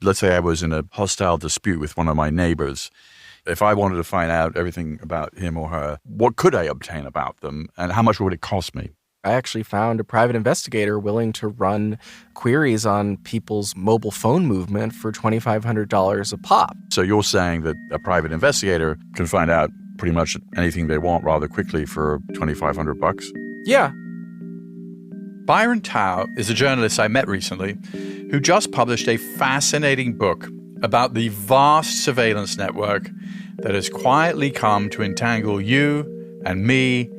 Let's say I was in a hostile dispute with one of my neighbors. If I wanted to find out everything about him or her, what could I obtain about them and how much would it cost me? I actually found a private investigator willing to run queries on people's mobile phone movement for $2,500 a pop. So you're saying that a private investigator can find out pretty much anything they want rather quickly for $2,500? Yeah. Byron Tao is a journalist I met recently who just published a fascinating book about the vast surveillance network that has quietly come to entangle you and me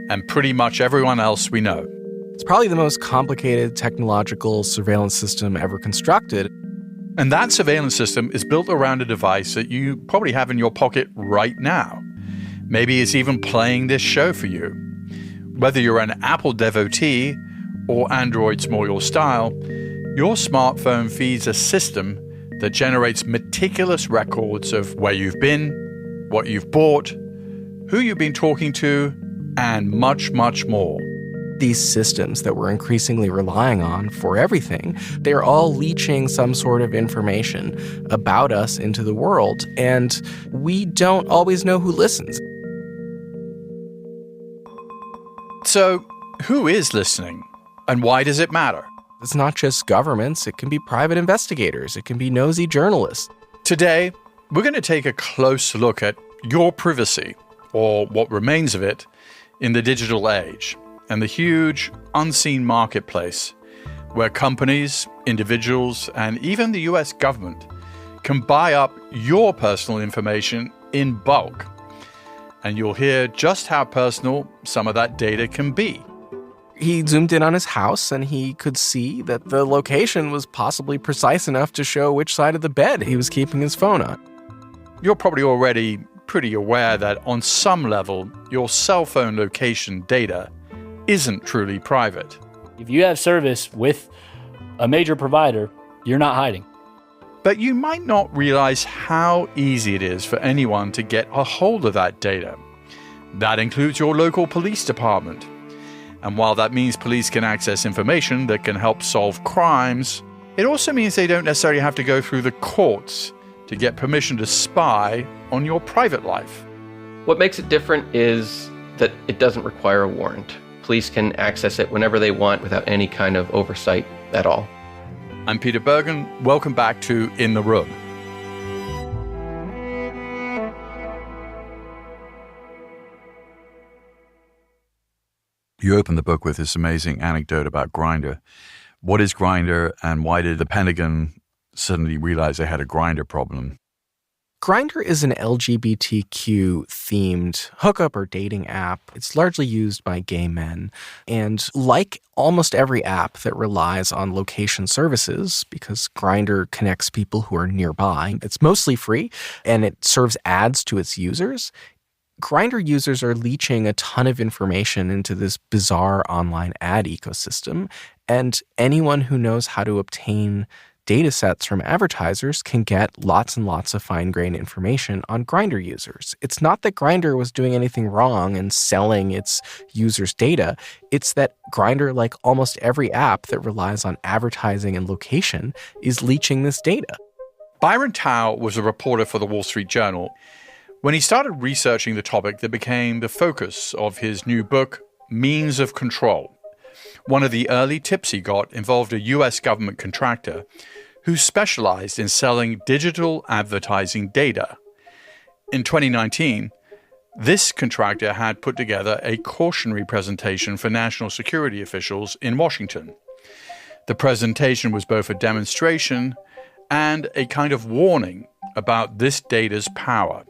and pretty much everyone else we know. It's probably the most complicated technological surveillance system ever constructed. And that surveillance system is built around a device that you probably have in your pocket right now. Maybe it's even playing this show for you. Whether you're an Apple devotee or Android's more your style, your smartphone feeds a system that generates meticulous records of where you've been, what you've bought, who you've been talking to, and much, much more. These systems that we're increasingly relying on for everything, they're all leaching some sort of information about us into the world, and we don't always know who listens. So, who is listening, and why does it matter? It's not just governments, it can be private investigators, it can be nosy journalists. Today, we're going to take a close look at your privacy, or what remains of it, in the digital age, and the huge, unseen marketplace where companies, individuals, and even the US government can buy up your personal information in bulk. And you'll hear just how personal some of that data can be. He zoomed in on his house and he could see that the location was possibly precise enough to show which side of the bed he was keeping his phone on. You're probably already pretty aware that on some level, your cell phone location data isn't truly private. If you have service with a major provider, you're not hiding. But you might not realize how easy it is for anyone to get a hold of that data. That includes your local police department. And while that means police can access information that can help solve crimes, it also means they don't necessarily have to go through the courts to get permission to spy on your private life. What makes it different is that it doesn't require a warrant. Police can access it whenever they want without any kind of oversight at all. I'm Peter Bergen. Welcome back to In the Room. You open the book with this amazing anecdote about Grindr. What is Grindr, and why did the Pentagon suddenly realize they had a Grindr problem? Grindr is an LGBTQ-themed hookup or dating app. It's largely used by gay men. And like almost every app that relies on location services, because Grindr connects people who are nearby, it's mostly free, and it serves ads to its users. Grindr users are leaching a ton of information into this bizarre online ad ecosystem, and anyone who knows how to obtain data sets from advertisers can get lots and lots of fine-grained information on Grindr users. It's not that Grindr was doing anything wrong and selling its users' data. It's that Grindr, like almost every app that relies on advertising and location, is leaching this data. Byron Tao was a reporter for the Wall Street Journal. When he started researching the topic that became the focus of his new book, Means of Control, one of the early tips he got involved a U.S. government contractor who specialized in selling digital advertising data. In 2019, this contractor had put together a cautionary presentation for national security officials in Washington. The presentation was both a demonstration and a kind of warning about this data's power.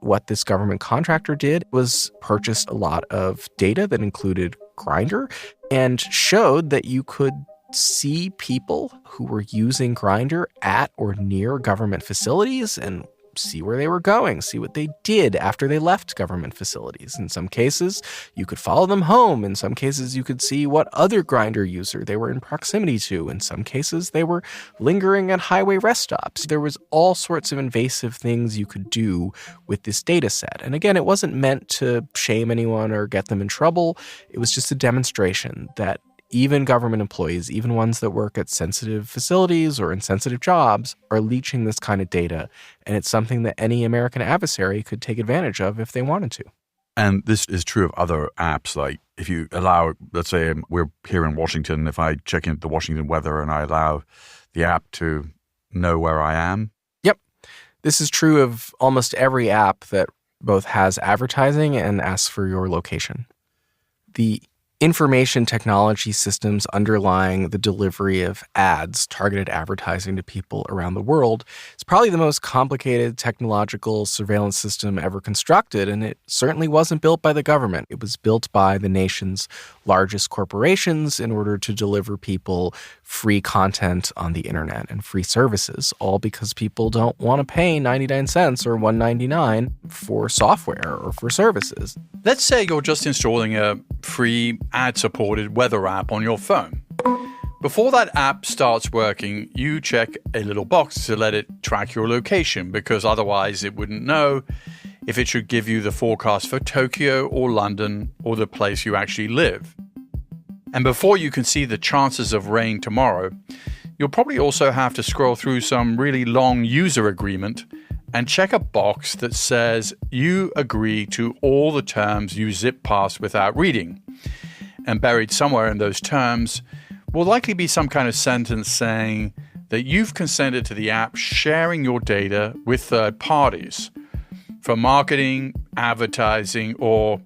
What this government contractor did was purchase a lot of data that included Grindr and showed that you could see people who were using Grindr at or near government facilities and see where they were going, see what they did after they left government facilities. In some cases, you could follow them home. In some cases, you could see what other Grindr user they were in proximity to. In some cases, they were lingering at highway rest stops. There was all sorts of invasive things you could do with this data set. And again, it wasn't meant to shame anyone or get them in trouble. It was just a demonstration that even government employees, even ones that work at sensitive facilities or in sensitive jobs, are leeching this kind of data. And it's something that any American adversary could take advantage of if they wanted to. And this is true of other apps. Like if you allow, let's say we're here in Washington, if I check into the Washington weather and I allow the app to know where I am. Yep. This is true of almost every app that both has advertising and asks for your location. The information technology systems underlying the delivery of ads, targeted advertising to people around the world, is probably the most complicated technological surveillance system ever constructed, and it certainly wasn't built by the government. It was built by the nation's largest corporations in order to deliver people free content on the internet and free services, all because people don't want to pay 99 cents or $1.99 for software or for services. Let's say you're just installing a free ad-supported weather app on your phone. Before that app starts working, you check a little box to let it track your location, because otherwise it wouldn't know if it should give you the forecast for Tokyo or London or the place you actually live. And before you can see the chances of rain tomorrow, you'll probably also have to scroll through some really long user agreement and check a box that says you agree to all the terms you zip past without reading. And buried somewhere in those terms will likely be some kind of sentence saying that you've consented to the app sharing your data with third parties for marketing, advertising, or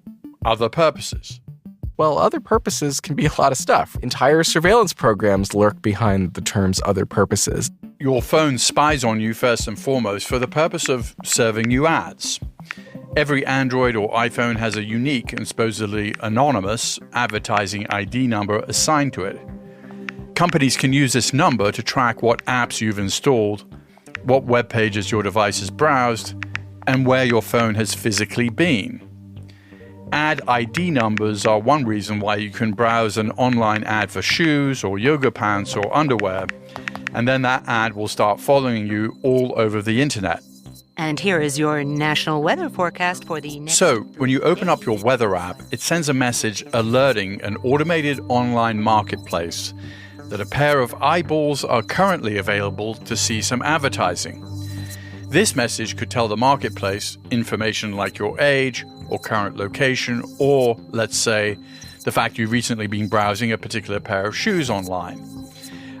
other purposes. Well, other purposes can be a lot of stuff. Entire surveillance programs lurk behind the terms other purposes. Your phone spies on you first and foremost for the purpose of serving you ads. Every Android or iPhone has a unique and supposedly anonymous advertising ID number assigned to it. Companies can use this number to track what apps you've installed, what web pages your device has browsed, and where your phone has physically been. Ad ID numbers are one reason why you can browse an online ad for shoes or yoga pants or underwear, and then that ad will start following you all over the internet. And here is your national weather forecast for the next... So, when you open up your weather app, it sends a message alerting an automated online marketplace that a pair of eyeballs are currently available to see some advertising. This message could tell the marketplace information like your age or current location, or, let's say, the fact you've recently been browsing a particular pair of shoes online.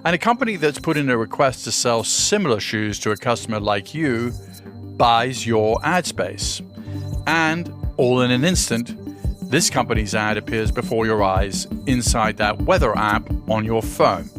And a company that's put in a request to sell similar shoes to a customer like you buys your ad space. And all in an instant, this company's ad appears before your eyes inside that weather app on your phone.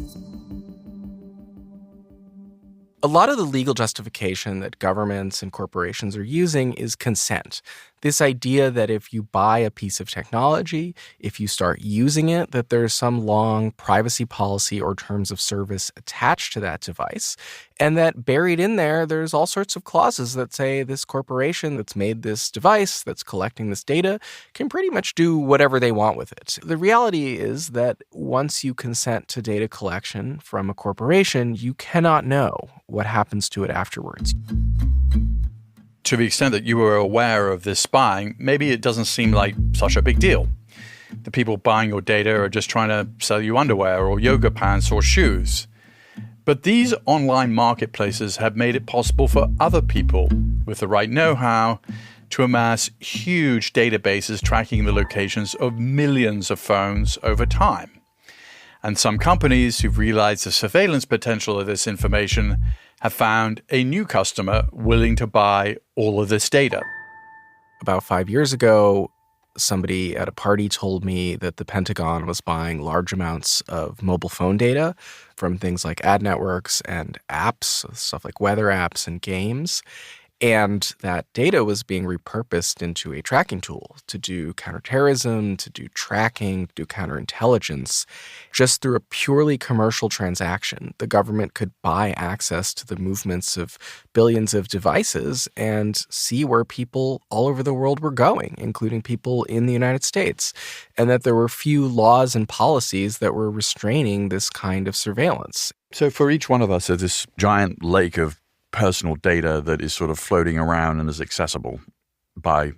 A lot of the legal justification that governments and corporations are using is consent. This idea that if you buy a piece of technology, if you start using it, that there's some long privacy policy or terms of service attached to that device, and that buried in there, there's all sorts of clauses that say this corporation that's made this device, that's collecting this data, can pretty much do whatever they want with it. The reality is that once you consent to data collection from a corporation, you cannot know what happens to it afterwards. To the extent that you were aware of this spying, maybe it doesn't seem like such a big deal. The people buying your data are just trying to sell you underwear or yoga pants or shoes. But these online marketplaces have made it possible for other people with the right know-how to amass huge databases tracking the locations of millions of phones over time. And some companies who've realized the surveillance potential of this information have found a new customer willing to buy all of this data. About 5 years ago, somebody at a party told me that the Pentagon was buying large amounts of mobile phone data from things like ad networks and apps, stuff like weather apps and games. And that data was being repurposed into a tracking tool to do counterterrorism, to do tracking, to do counterintelligence. Just through a purely commercial transaction, the government could buy access to the movements of billions of devices and see where people all over the world were going, including people in the United States, and that there were few laws and policies that were restraining this kind of surveillance. So for each one of us, there's this giant lake of personal data that is sort of floating around and is accessible by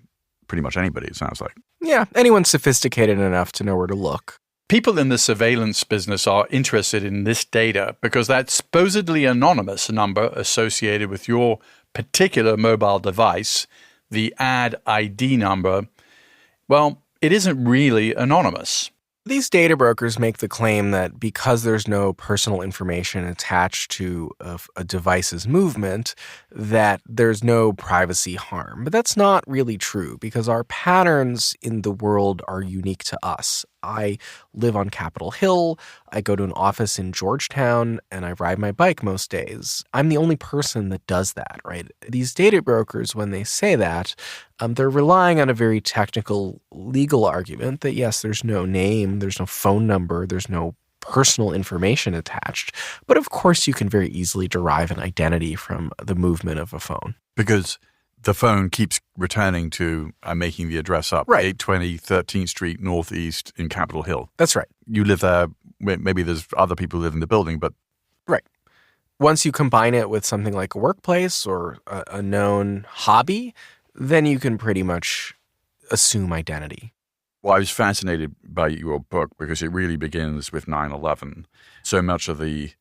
pretty much anybody, it sounds like. Yeah, anyone sophisticated enough to know where to look. People in the surveillance business are interested in this data because that supposedly anonymous number associated with your particular mobile device, the ad ID number, well, it isn't really anonymous. These data brokers make the claim that because there's no personal information attached to a device's movement, that there's no privacy harm. But that's not really true because our patterns in the world are unique to us. I live on Capitol Hill, I go to an office in Georgetown, and I ride my bike most days. I'm the only person that does that, right? These data brokers, when they say that, they're relying on a very technical legal argument that, yes, there's no name, there's no phone number, there's no personal information attached. But of course, you can very easily derive an identity from the movement of a phone. Because the phone keeps returning to, I'm making the address up, right. 820 13th Street Northeast in Capitol Hill. That's right. You live there, maybe there's other people who live in the building, but... Right. Once you combine it with something like a workplace or a known hobby, then you can pretty much assume identity. Well, I was fascinated by your book because it really begins with 9/11. So much of the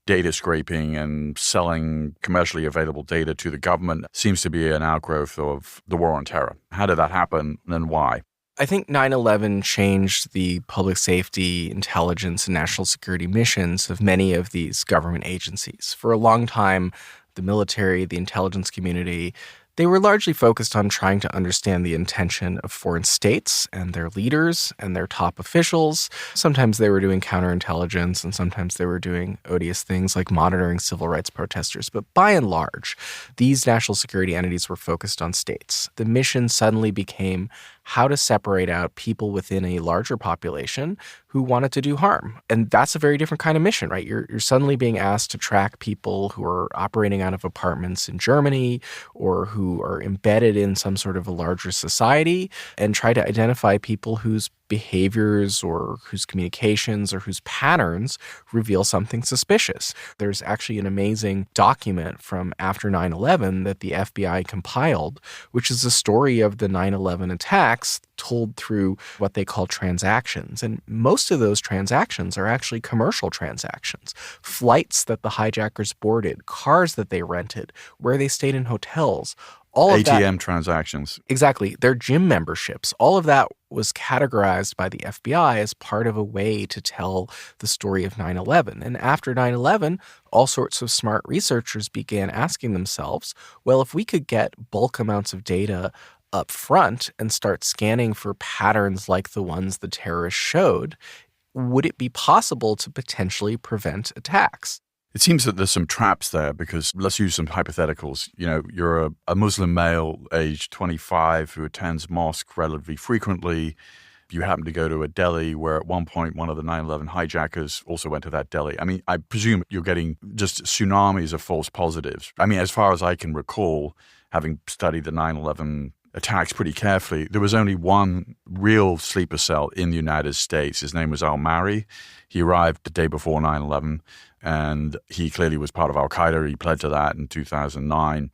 data scraping and selling commercially available data to the government seems to be an outgrowth of the war on terror. How did that happen and why? I think 9/11 changed the public safety, intelligence, and national security missions of many of these government agencies. For a long time, the military, the intelligence community, they were largely focused on trying to understand the intention of foreign states and their leaders and their top officials. Sometimes they were doing counterintelligence and sometimes they were doing odious things like monitoring civil rights protesters. But by and large, these national security entities were focused on states. The mission suddenly became how to separate out people within a larger population who wanted to do harm. And that's a very different kind of mission, right? You're suddenly being asked to track people who are operating out of apartments in Germany or who are embedded in some sort of a larger society and try to identify people whose behaviors or whose communications or whose patterns reveal something suspicious. There's actually an amazing document from after 9/11 that the FBI compiled, which is the story of the 9/11 attacks told through what they call transactions. And most of those transactions are actually commercial transactions. Flights that the hijackers boarded, cars that they rented, where they stayed in hotels. All of ATM transactions. Exactly. Their gym memberships. All of that was categorized by the FBI as part of a way to tell the story of 9/11. And after 9/11, all sorts of smart researchers began asking themselves, well, if we could get bulk amounts of data up front and start scanning for patterns like the ones the terrorists showed, would it be possible to potentially prevent attacks? It seems that there's some traps there because let's use some hypotheticals. You know, you're a Muslim male aged 25 who attends mosque relatively frequently. You happen to go to a deli where at one point one of the 9/11 hijackers also went to that deli. I mean, I presume you're getting just tsunamis of false positives. I mean, as far as I can recall, having studied the 9/11 attacks pretty carefully, there was only one real sleeper cell in the United States. His name was al-Mari. He arrived the day before 9/11, and he clearly was part of al-Qaeda. He pled to that in 2009.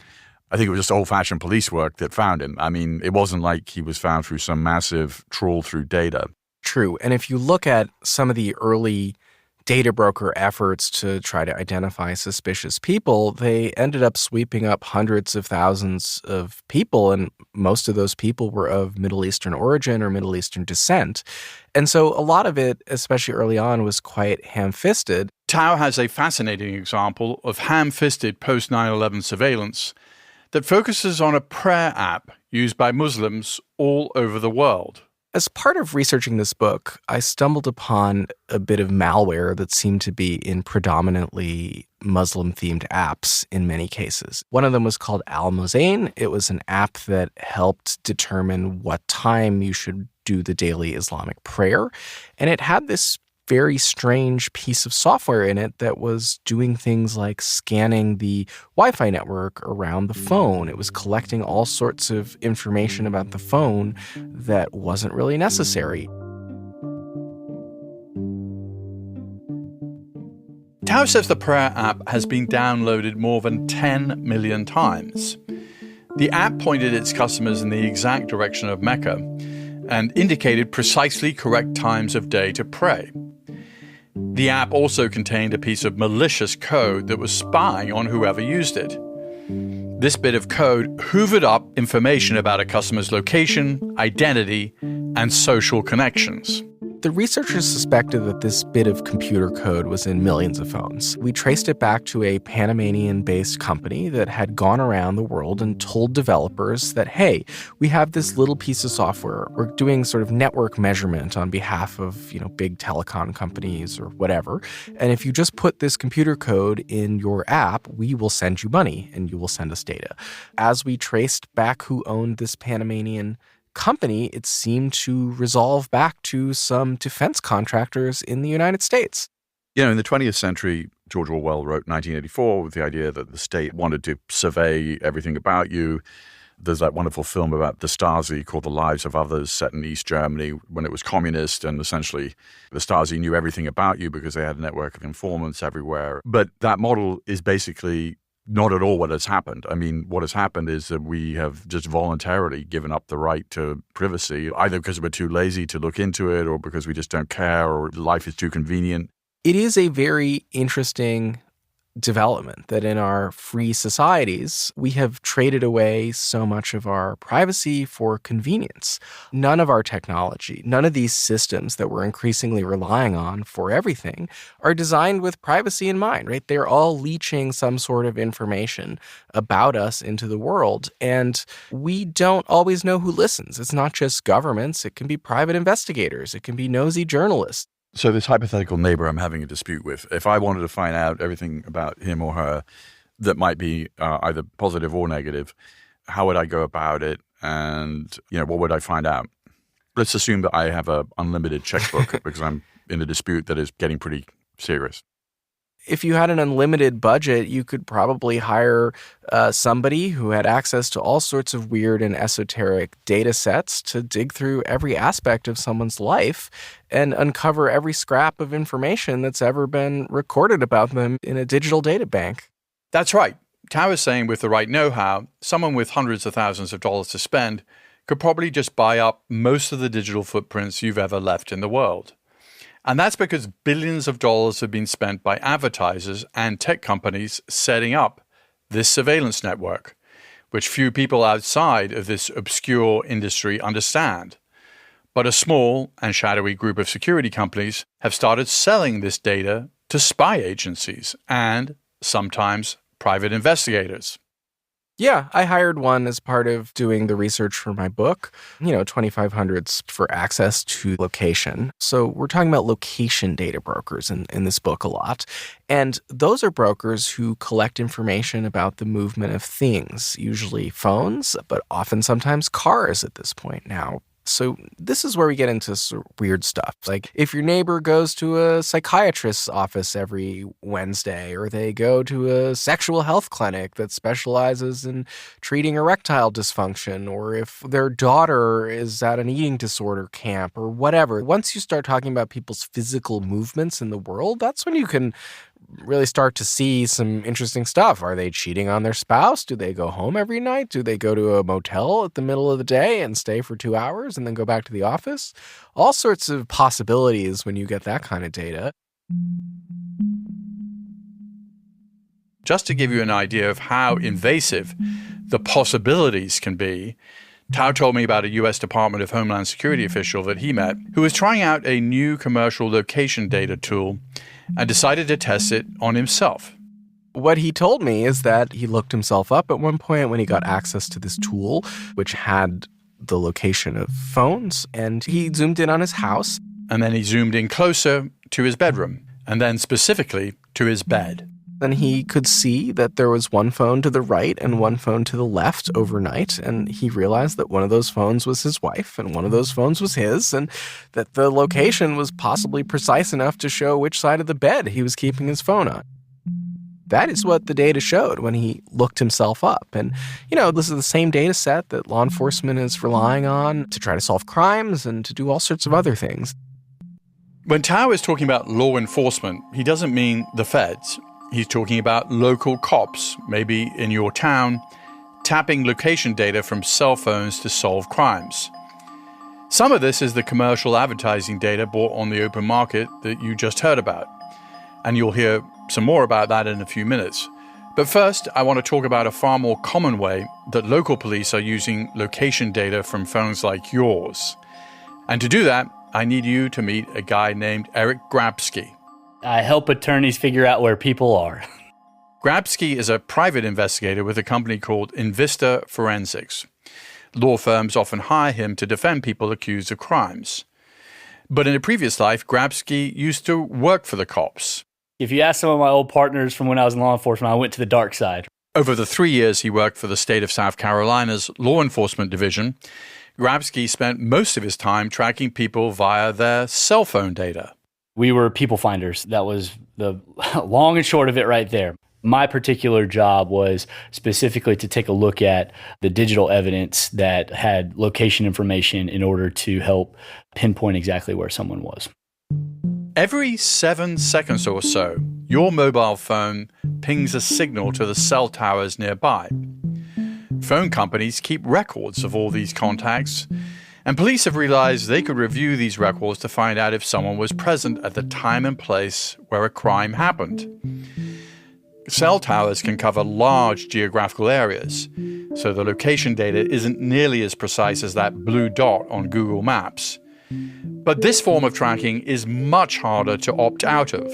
I think it was just old-fashioned police work that found him. I mean, it wasn't like he was found through some massive trawl through data. True. And if you look at some of the early data broker efforts to try to identify suspicious people, they ended up sweeping up hundreds of thousands of people, and most of those people were of Middle Eastern origin or Middle Eastern descent. And so a lot of it, especially early on, was quite ham-fisted. Tao has a fascinating example of ham-fisted post-9/11 surveillance that focuses on a prayer app used by Muslims all over the world. As part of researching this book, I stumbled upon a bit of malware that seemed to be in predominantly Muslim-themed apps in many cases. One of them was called Al-Mozain. It was an app that helped determine what time you should do the daily Islamic prayer. And it had this very strange piece of software in it that was doing things like scanning the Wi-Fi network around the phone. It was collecting all sorts of information about the phone that wasn't really necessary. Tao says the prayer app has been downloaded more than 10 million times. The app pointed its customers in the exact direction of Mecca, and indicated precisely correct times of day to pray. The app also contained a piece of malicious code that was spying on whoever used it. This bit of code hoovered up information about a customer's location, identity, and social connections. The researchers suspected that this bit of computer code was in millions of phones. We traced it back to a Panamanian-based company that had gone around the world and told developers that, hey, we have this little piece of software. We're doing sort of network measurement on behalf of, big telecom companies or whatever. And if you just put this computer code in your app, we will send you money and you will send us data. As we traced back who owned this Panamanian company, it seemed to resolve back to some defense contractors in the United States. In the 20th century, George Orwell wrote 1984 with the idea that the state wanted to survey everything about you. There's that wonderful film about the Stasi called The Lives of Others, set in East Germany when it was communist, and essentially the Stasi knew everything about you because they had a network of informants everywhere. But that model is basically not at all what has happened. I mean, what has happened is that we have just voluntarily given up the right to privacy, either because we're too lazy to look into it or because we just don't care or life is too convenient. It is a very interesting development that in our free societies, we have traded away so much of our privacy for convenience. None of our technology, none of these systems that we're increasingly relying on for everything are designed with privacy in mind, right? They're all leaching some sort of information about us into the world, and we don't always know who listens. It's not just governments. It can be private investigators. It can be nosy journalists. So this hypothetical neighbor I'm having a dispute with, if I wanted to find out everything about him or her that might be either positive or negative, how would I go about it? And, what would I find out? Let's assume that I have an unlimited checkbook because I'm in a dispute that is getting pretty serious. If you had an unlimited budget, you could probably hire somebody who had access to all sorts of weird and esoteric data sets to dig through every aspect of someone's life and uncover every scrap of information that's ever been recorded about them in a digital data bank. That's right. Tao is saying with the right know-how, someone with hundreds of thousands of dollars to spend could probably just buy up most of the digital footprints you've ever left in the world. And that's because billions of dollars have been spent by advertisers and tech companies setting up this surveillance network, which few people outside of this obscure industry understand. But a small and shadowy group of security companies have started selling this data to spy agencies and sometimes private investigators. Yeah, I hired one as part of doing the research for my book. $2,500 for access to location. So we're talking about location data brokers in this book a lot. And those are brokers who collect information about the movement of things, usually phones, but often sometimes cars at this point now. So this is where we get into sort of weird stuff. Like if your neighbor goes to a psychiatrist's office every Wednesday, or they go to a sexual health clinic that specializes in treating erectile dysfunction, or if their daughter is at an eating disorder camp or whatever. Once you start talking about people's physical movements in the world, that's when you can really start to see some interesting stuff. Are they cheating on their spouse? Do they go home every night? Do they go to a motel at the middle of the day and stay for 2 hours and then go back to the office? All sorts of possibilities when you get that kind of data. Just to give you an idea of how invasive the possibilities can be, Tao told me about a U.S. Department of Homeland Security official that he met who was trying out a new commercial location data tool and decided to test it on himself. What he told me is that he looked himself up at one point when he got access to this tool, which had the location of phones, and he zoomed in on his house. And then he zoomed in closer to his bedroom, and then specifically to his bed. And he could see that there was one phone to the right and one phone to the left overnight. And he realized that one of those phones was his wife and one of those phones was his, and that the location was possibly precise enough to show which side of the bed he was keeping his phone on. That is what the data showed when he looked himself up. And, this is the same data set that law enforcement is relying on to try to solve crimes and to do all sorts of other things. When Tao is talking about law enforcement, he doesn't mean the feds. He's talking about local cops, maybe in your town, tapping location data from cell phones to solve crimes. Some of this is the commercial advertising data bought on the open market that you just heard about. And you'll hear some more about that in a few minutes. But first, I want to talk about a far more common way that local police are using location data from phones like yours. And to do that, I need you to meet a guy named Eric Grabsky. I help attorneys figure out where people are. Grabsky is a private investigator with a company called Invista Forensics. Law firms often hire him to defend people accused of crimes. But in a previous life, Grabsky used to work for the cops. If you ask some of my old partners from when I was in law enforcement, I went to the dark side. Over the 3 years he worked for the state of South Carolina's law enforcement division, Grabsky spent most of his time tracking people via their cell phone data. We were people finders. That was the long and short of it right there. My particular job was specifically to take a look at the digital evidence that had location information in order to help pinpoint exactly where someone was. Every 7 seconds or so, your mobile phone pings a signal to the cell towers nearby. Phone companies keep records of all these contacts, and police have realized they could review these records to find out if someone was present at the time and place where a crime happened. Cell towers can cover large geographical areas, so the location data isn't nearly as precise as that blue dot on Google Maps. But this form of tracking is much harder to opt out of.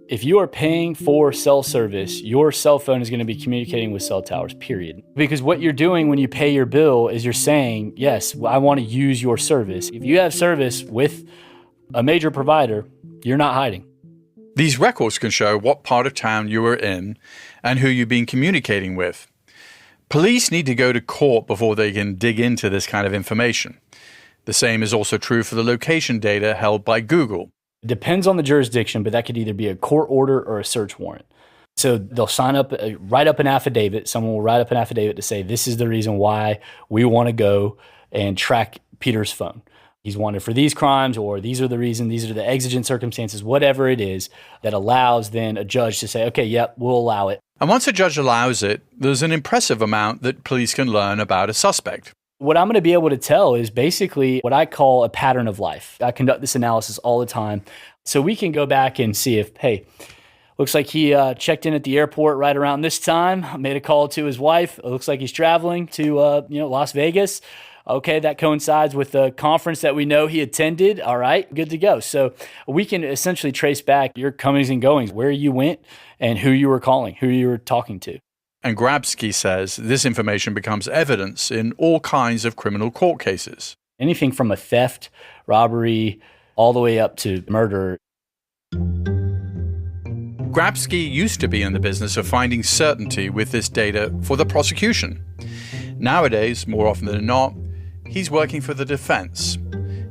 If you are paying for cell service, your cell phone is going to be communicating with cell towers, period. Because what you're doing when you pay your bill is you're saying, yes, I want to use your service. If you have service with a major provider, you're not hiding. These records can show what part of town you were in and who you've been communicating with. Police need to go to court before they can dig into this kind of information. The same is also true for the location data held by Google. It depends on the jurisdiction, but that could either be a court order or a search warrant. So they'll write up an affidavit. Someone will write up an affidavit to say, this is the reason why we want to go and track Peter's phone. He's wanted for these crimes, or these are the reason, these are the exigent circumstances, whatever it is that allows then a judge to say, okay, yep, we'll allow it. And once a judge allows it, there's an impressive amount that police can learn about a suspect. What I'm going to be able to tell is basically what I call a pattern of life. I conduct this analysis all the time. So we can go back and see if, hey, looks like he checked in at the airport right around this time, made a call to his wife. It looks like he's traveling to Las Vegas. Okay, that coincides with the conference that we know he attended. All right, good to go. So we can essentially trace back your comings and goings, where you went and who you were calling, who you were talking to. And Grabsky says this information becomes evidence in all kinds of criminal court cases. Anything from a theft, robbery, all the way up to murder. Grabsky used to be in the business of finding certainty with this data for the prosecution. Nowadays, more often than not, he's working for the defense.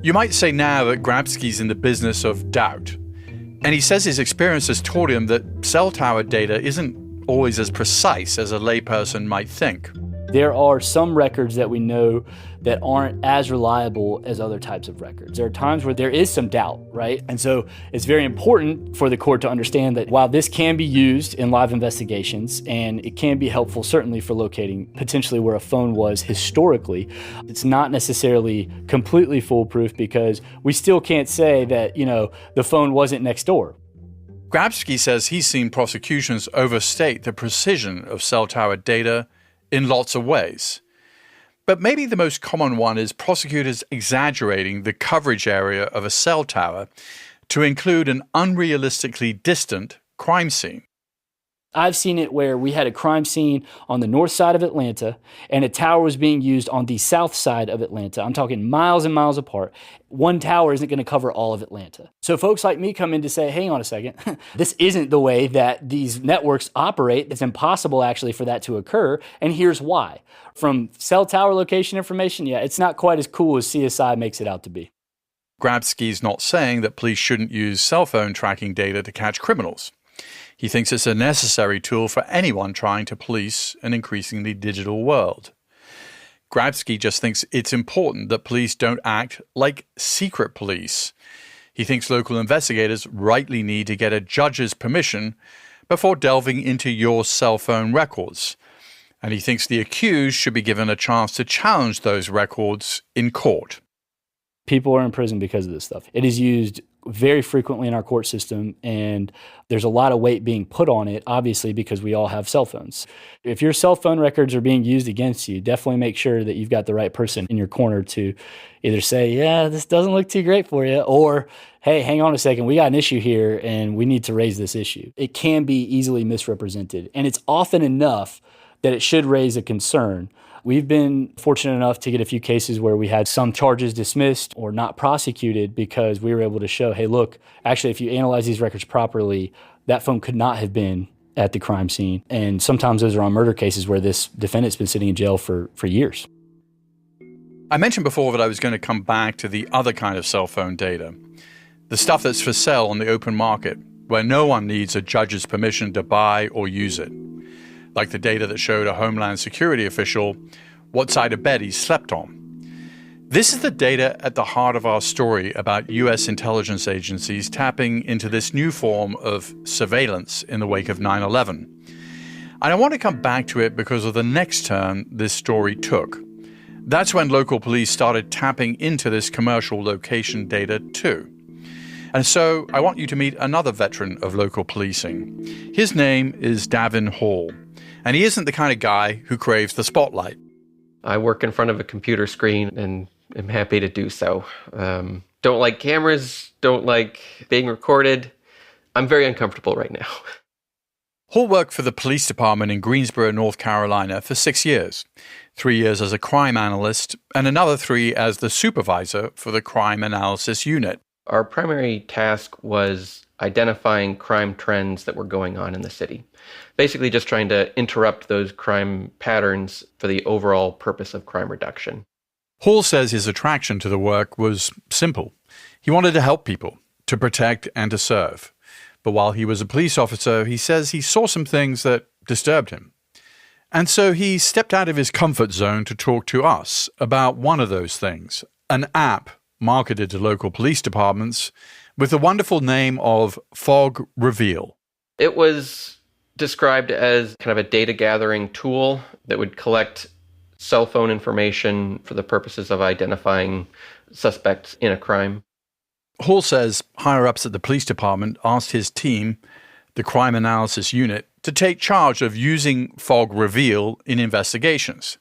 You might say now that Grabsky's in the business of doubt. And he says his experience has taught him that cell tower data isn't always as precise as a layperson might think. There are some records that we know that aren't as reliable as other types of records. There are times where there is some doubt, right? And so it's very important for the court to understand that while this can be used in live investigations, and it can be helpful certainly for locating potentially where a phone was historically, it's not necessarily completely foolproof, because we still can't say that, the phone wasn't next door. Grabsky says he's seen prosecutions overstate the precision of cell tower data in lots of ways. But maybe the most common one is prosecutors exaggerating the coverage area of a cell tower to include an unrealistically distant crime scene. I've seen it where we had a crime scene on the north side of Atlanta and a tower was being used on the south side of Atlanta. I'm talking miles and miles apart. One tower isn't going to cover all of Atlanta. So folks like me come in to say, hang on a second, this isn't the way that these networks operate. It's impossible actually for that to occur. And here's why. From cell tower location information, it's not quite as cool as CSI makes it out to be. Grabsky's not saying that police shouldn't use cell phone tracking data to catch criminals. He thinks it's a necessary tool for anyone trying to police an increasingly digital world. Grabsky just thinks it's important that police don't act like secret police. He thinks local investigators rightly need to get a judge's permission before delving into your cell phone records. And he thinks the accused should be given a chance to challenge those records in court. People are in prison because of this stuff. It is used very frequently in our court system, and there's a lot of weight being put on it, obviously, because we all have cell phones. If your cell phone records are being used against you, definitely make sure that you've got the right person in your corner to either say, yeah, this doesn't look too great for you, or, hey, hang on a second, we got an issue here and we need to raise this issue. It can be easily misrepresented, and it's often enough that it should raise a concern. We've been fortunate enough to get a few cases where we had some charges dismissed or not prosecuted because we were able to show, hey, look, actually, if you analyze these records properly, that phone could not have been at the crime scene. And sometimes those are on murder cases where this defendant's been sitting in jail for years. I mentioned before that I was going to come back to the other kind of cell phone data, the stuff that's for sale on the open market, where no one needs a judge's permission to buy or use it. Like the data that showed a Homeland Security official what side of bed he slept on. This is the data at the heart of our story about U.S. intelligence agencies tapping into this new form of surveillance in the wake of 9/11. And I want to come back to it because of the next turn this story took. That's when local police started tapping into this commercial location data too. And so I want you to meet another veteran of local policing. His name is Davin Hall. And he isn't the kind of guy who craves the spotlight. I work in front of a computer screen and am happy to do so. Don't like cameras, don't like being recorded. I'm very uncomfortable right now. Hall worked for the police department in Greensboro, North Carolina for 6 years. 3 years as a crime analyst and another 3 as the supervisor for the crime analysis unit. Our primary task was identifying crime trends that were going on in the city. Basically just trying to interrupt those crime patterns for the overall purpose of crime reduction. Hall says his attraction to the work was simple. He wanted to help people, to protect and to serve. But while he was a police officer, he says he saw some things that disturbed him. And so he stepped out of his comfort zone to talk to us about one of those things, an app marketed to local police departments with the wonderful name of Fog Reveal. It was described as kind of a data gathering tool that would collect cell phone information for the purposes of identifying suspects in a crime. Hall says higher-ups at the police department asked his team, the crime analysis unit, to take charge of using Fog Reveal in investigations.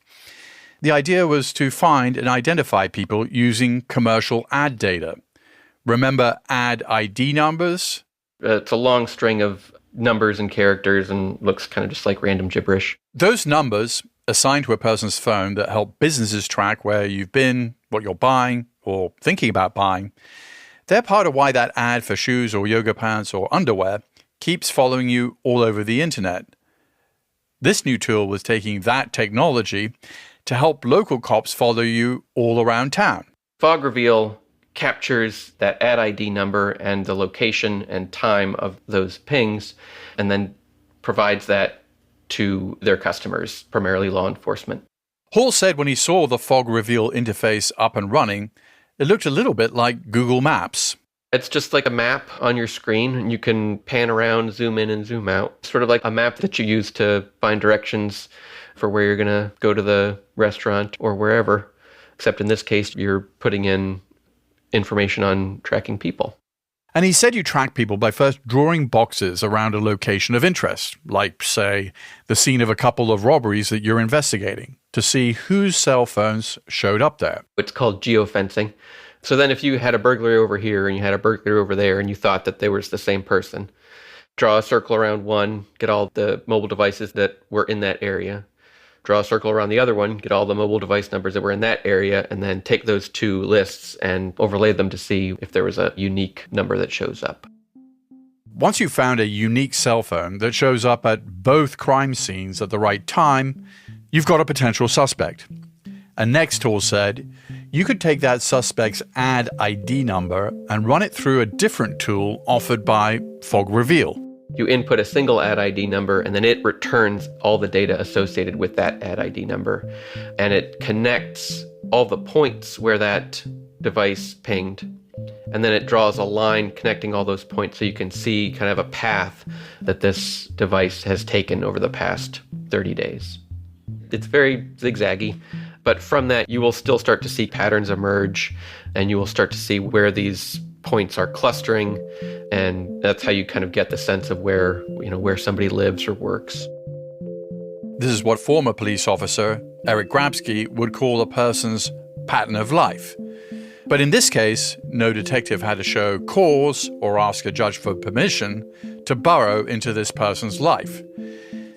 The idea was to find and identify people using commercial ad data. Remember ad ID numbers? It's a long string of numbers and characters and looks kind of just like random gibberish. Those numbers assigned to a person's phone that help businesses track where you've been, what you're buying, or thinking about buying, they're part of why that ad for shoes or yoga pants or underwear keeps following you all over the internet. This new tool was taking that technology to help local cops follow you all around town. Fog Reveal captures that ad ID number and the location and time of those pings, and then provides that to their customers, primarily law enforcement. Hall said when he saw the Fog Reveal interface up and running, it looked a little bit like Google Maps. It's just like a map on your screen, and you can pan around, zoom in and zoom out. Sort of like a map that you use to find directions for where you're going to go to the restaurant or wherever. Except in this case, you're putting in information on tracking people. And he said you track people by first drawing boxes around a location of interest, like, say, the scene of a couple of robberies that you're investigating, to see whose cell phones showed up there. It's called geofencing. So then if you had a burglary over here and you had a burglary over there and you thought that they were the same person, draw a circle around one, get all the mobile devices that were in that area. Draw a circle around the other one, get all the mobile device numbers that were in that area, and then take those two lists and overlay them to see if there was a unique number that shows up. Once you've found a unique cell phone that shows up at both crime scenes at the right time, you've got a potential suspect. And next, Hall said, you could take that suspect's ad ID number and run it through a different tool offered by Fog Reveal. You input a single ad ID number, and then it returns all the data associated with that ad ID number. And it connects all the points where that device pinged. And then it draws a line connecting all those points so you can see kind of a path that this device has taken over the past 30 days. It's very zigzaggy. But from that, you will still start to see patterns emerge, and you will start to see where these points are clustering, and that's how you kind of get the sense of where somebody lives or works. This is what former police officer Eric Grabsky would call a person's pattern of life. But in this case, no detective had to show cause or ask a judge for permission to burrow into this person's life.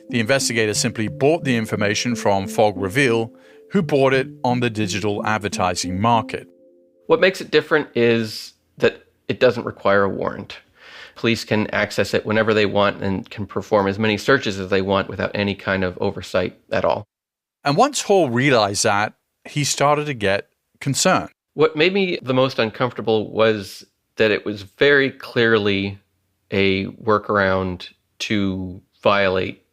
The investigator simply bought the information from Fog Reveal, who bought it on the digital advertising market. What makes it different is that it doesn't require a warrant. Police can access it whenever they want and can perform as many searches as they want without any kind of oversight at all. And once Hall realized that, he started to get concerned. What made me the most uncomfortable was that it was very clearly a workaround to violate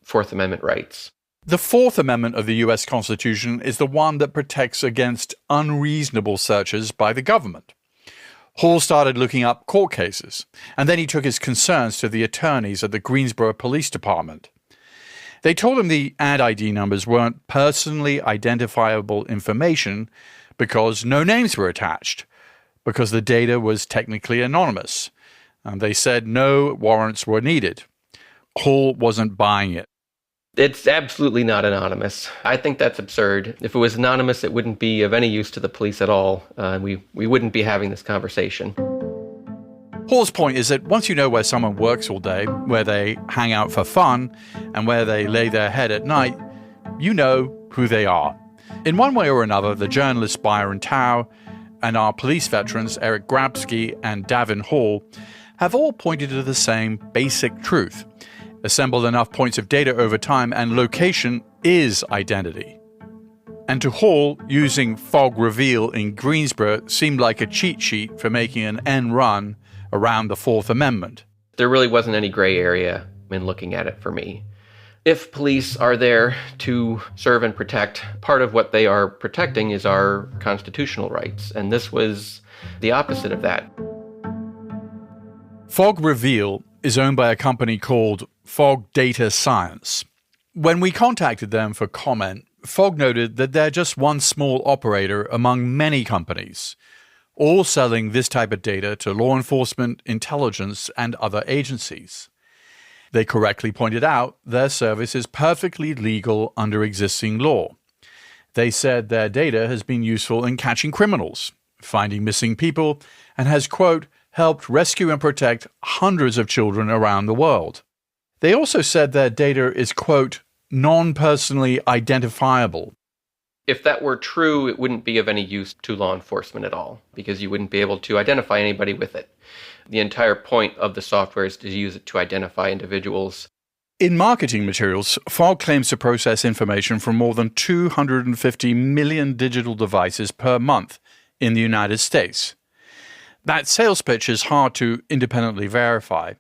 Fourth Amendment rights. The Fourth Amendment of the U.S. Constitution is the one that protects against unreasonable searches by the government. Hall started looking up court cases, and then he took his concerns to the attorneys at the Greensboro Police Department. They told him the ad ID numbers weren't personally identifiable information because no names were attached, because the data was technically anonymous. And they said no warrants were needed. Hall wasn't buying it. It's absolutely not anonymous. I think that's absurd. If it was anonymous, it wouldn't be of any use to the police at all. We wouldn't be having this conversation. Hall's point is that once you know where someone works all day, where they hang out for fun, and where they lay their head at night, you know who they are. In one way or another, the journalists Byron Tao and our police veterans Eric Grabsky and Davin Hall have all pointed to the same basic truth. Assemble enough points of data over time and location is identity. And to Hall, using Fog Reveal in Greensboro seemed like a cheat sheet for making an end run around the Fourth Amendment. There really wasn't any gray area in looking at it for me. If police are there to serve and protect, part of what they are protecting is our constitutional rights, and this was the opposite of that. Fog Reveal is owned by a company called Fog Data Science. When we contacted them for comment, Fog noted that they're just one small operator among many companies, all selling this type of data to law enforcement, intelligence, and other agencies. They correctly pointed out their service is perfectly legal under existing law. They said their data has been useful in catching criminals, finding missing people, and has, quote, helped rescue and protect hundreds of children around the world. They also said their data is, quote, non-personally identifiable. If that were true, it wouldn't be of any use to law enforcement at all, because you wouldn't be able to identify anybody with it. The entire point of the software is to use it to identify individuals. In marketing materials, Fog claims to process information from more than 250 million digital devices per month in the United States. That sales pitch is hard to independently verify,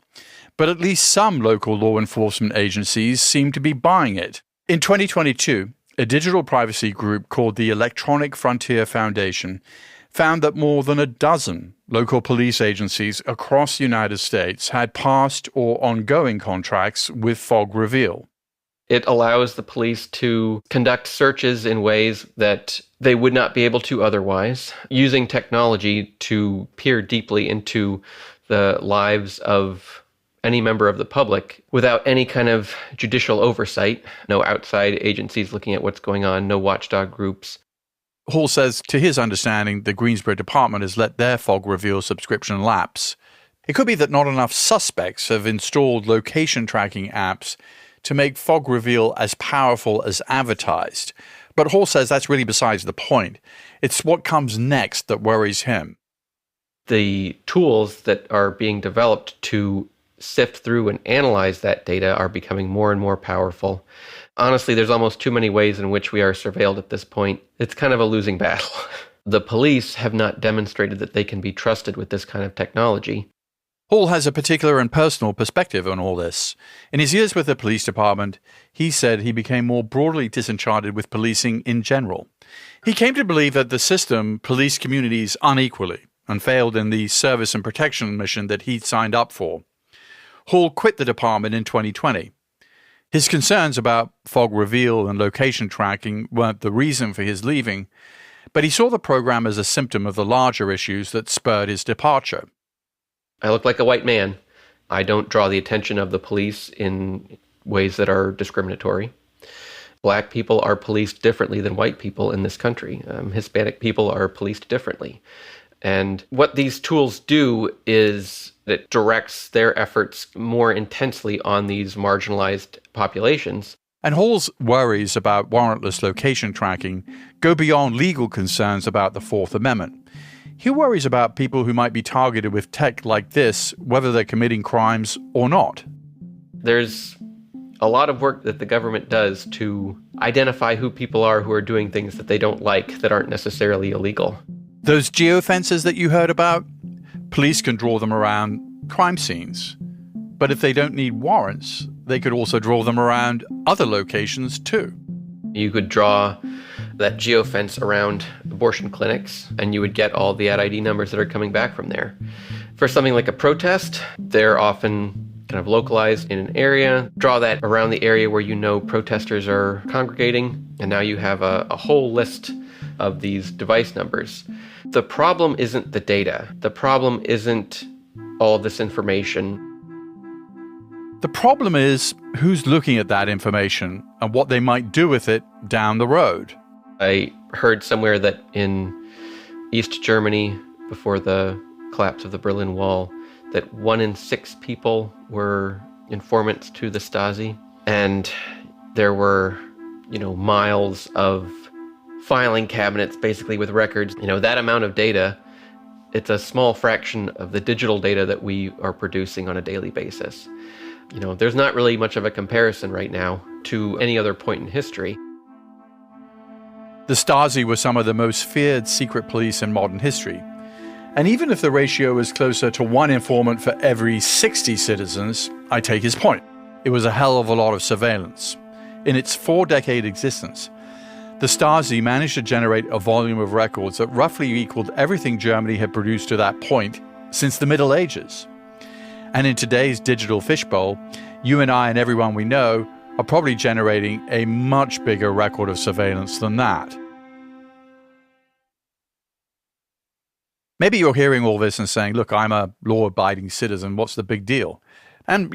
but at least some local law enforcement agencies seem to be buying it. In 2022, a digital privacy group called the Electronic Frontier Foundation found that more than a dozen local police agencies across the United States had past or ongoing contracts with Fog Reveal. It allows the police to conduct searches in ways that they would not be able to otherwise, using technology to peer deeply into the lives of any member of the public without any kind of judicial oversight, no outside agencies looking at what's going on, no watchdog groups. Hall says, to his understanding, the Greensboro Department has let their Fog Reveal subscription lapse. It could be that not enough suspects have installed location tracking apps to make Fog Reveal as powerful as advertised. But Hall says that's really besides the point. It's what comes next that worries him. The tools that are being developed to sift through and analyze that data are becoming more and more powerful. Honestly, there's almost too many ways in which we are surveilled at this point. It's kind of a losing battle. The police have not demonstrated that they can be trusted with this kind of technology. Hall has a particular and personal perspective on all this. In his years with the police department, he said he became more broadly disenchanted with policing in general. He came to believe that the system policed communities unequally and failed in the service and protection mission that he'd signed up for. Hall quit the department in 2020. His concerns about fog reveal and location tracking weren't the reason for his leaving, but he saw the program as a symptom of the larger issues that spurred his departure. I look like a white man. I don't draw the attention of the police in ways that are discriminatory. Black people are policed differently than white people in this country. Hispanic people are policed differently. And what these tools do is it directs their efforts more intensely on these marginalized populations. And Hall's worries about warrantless location tracking go beyond legal concerns about the Fourth Amendment. He worries about people who might be targeted with tech like this, whether they're committing crimes or not. There's a lot of work that the government does to identify who people are who are doing things that they don't like that aren't necessarily illegal. Those geofences that you heard about, police can draw them around crime scenes. But if they don't need warrants, they could also draw them around other locations too. You could draw that geofence around abortion clinics, and you would get all the ad ID numbers that are coming back from there. For something like a protest, they're often kind of localized in an area. Draw that around the area where you know protesters are congregating, and now you have a whole list of these device numbers. The problem isn't the data. The problem isn't all of this information. The problem is who's looking at that information and what they might do with it down the road. I heard somewhere that in East Germany, before the collapse of the Berlin Wall, that 1 in 6 people were informants to the Stasi. And there were, miles of filing cabinets basically with records. That amount of data, it's a small fraction of the digital data that we are producing on a daily basis. There's not really much of a comparison right now to any other point in history. The Stasi were some of the most feared secret police in modern history. And even if the ratio is closer to 1 informant for every 60 citizens, I take his point. It was a hell of a lot of surveillance. In its 4-decade existence, the Stasi managed to generate a volume of records that roughly equaled everything Germany had produced to that point since the Middle Ages. And in today's digital fishbowl, you and I and everyone we know are probably generating a much bigger record of surveillance than that. Maybe you're hearing all this and saying, look, I'm a law-abiding citizen. What's the big deal? And,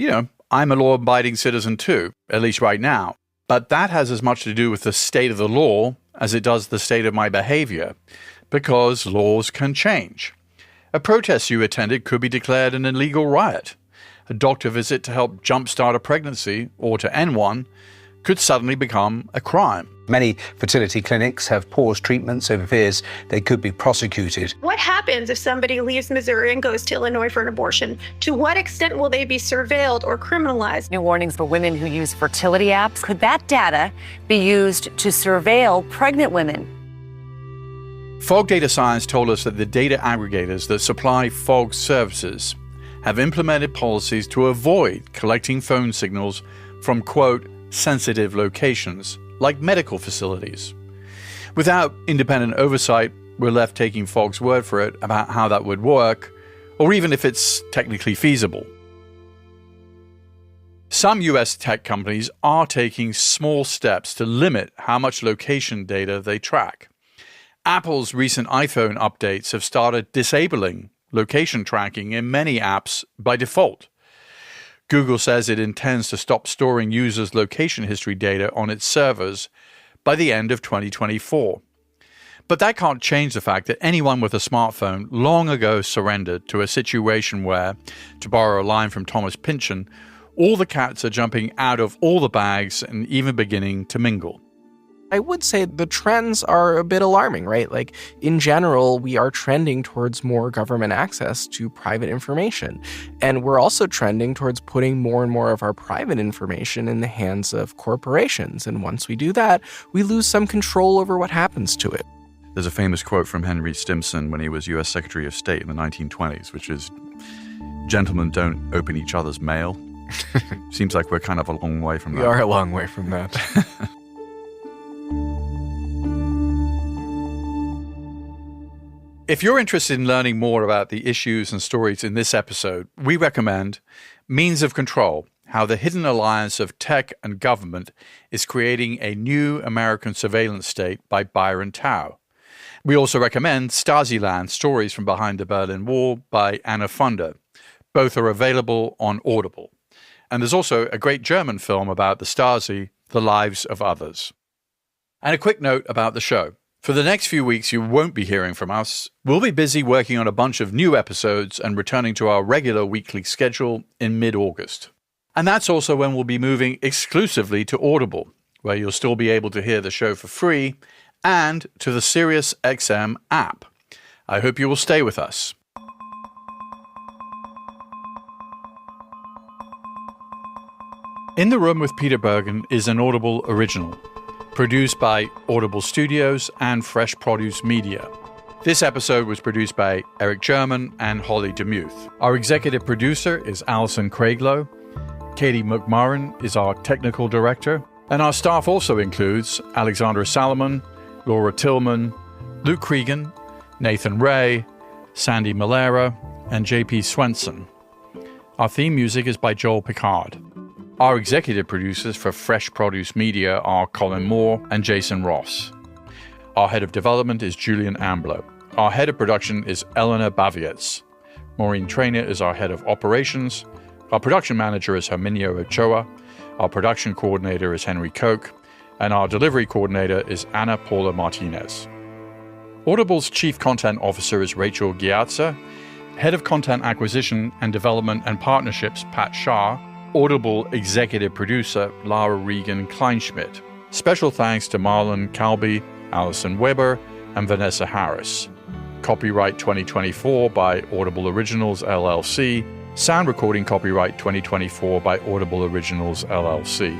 I'm a law-abiding citizen too, at least right now. But that has as much to do with the state of the law as it does the state of my behavior, because laws can change. A protest you attended could be declared an illegal riot. A doctor visit to help jumpstart a pregnancy or to end one could suddenly become a crime. Many fertility clinics have paused treatments over fears they could be prosecuted. What happens if somebody leaves Missouri and goes to Illinois for an abortion? To what extent will they be surveilled or criminalized? New warnings for women who use fertility apps. Could that data be used to surveil pregnant women? Fog Data Science told us that the data aggregators that supply Fog services have implemented policies to avoid collecting phone signals from, quote, sensitive locations, like medical facilities. Without independent oversight, we're left taking Fog's word for it about how that would work, or even if it's technically feasible. Some US tech companies are taking small steps to limit how much location data they track. Apple's recent iPhone updates have started disabling location tracking in many apps by default. Google says it intends to stop storing users' location history data on its servers by the end of 2024. But that can't change the fact that anyone with a smartphone long ago surrendered to a situation where, to borrow a line from Thomas Pynchon, all the cats are jumping out of all the bags and even beginning to mingle. I would say the trends are a bit alarming, right? Like, in general, we are trending towards more government access to private information. And we're also trending towards putting more and more of our private information in the hands of corporations. And once we do that, we lose some control over what happens to it. There's a famous quote from Henry Stimson when he was U.S. Secretary of State in the 1920s, which is, "Gentlemen don't open each other's mail." Seems like we're kind of a long way from that. We are a long way from that. If you're interested in learning more about the issues and stories in this episode, we recommend Means of Control: how the hidden alliance of tech and government is creating a new American surveillance state by Byron Tao. We also recommend Stasi-Land, Stories from Behind the Berlin Wall by Anna Funder. Both are available on Audible. And there's also a great German film about the Stasi, The Lives of Others. And a quick note about the show. For the next few weeks, you won't be hearing from us. We'll be busy working on a bunch of new episodes and returning to our regular weekly schedule in mid-August. And that's also when we'll be moving exclusively to Audible, where you'll still be able to hear the show for free, and to the SiriusXM app. I hope you will stay with us. In the Room with Peter Bergen is an Audible original, produced by Audible Studios and Fresh Produce Media. This episode was produced by Eric German and Holly DeMuth. Our executive producer is Alison Craiglow. Katie McMurrin is our technical director. And our staff also includes Alexandra Salomon, Laura Tillman, Luke Cregan, Nathan Ray, Sandy Malera, and JP Swenson. Our theme music is by Joel Picard. Our executive producers for Fresh Produce Media are Colin Moore and Jason Ross. Our head of development is Julian Ambler. Our head of production is Eleanor Bavietz. Maureen Traynor is our head of operations. Our production manager is Herminio Ochoa. Our production coordinator is Henry Koch. And our delivery coordinator is Ana Paula Martinez. Audible's Chief Content Officer is Rachel Giazza. Head of Content Acquisition and Development and Partnerships, Pat Shah. Audible Executive Producer, Lara Regan Kleinschmidt. Special thanks to Marlon Calby, Alison Weber, and Vanessa Harris. Copyright 2024 by Audible Originals, LLC. Sound recording copyright 2024 by Audible Originals, LLC.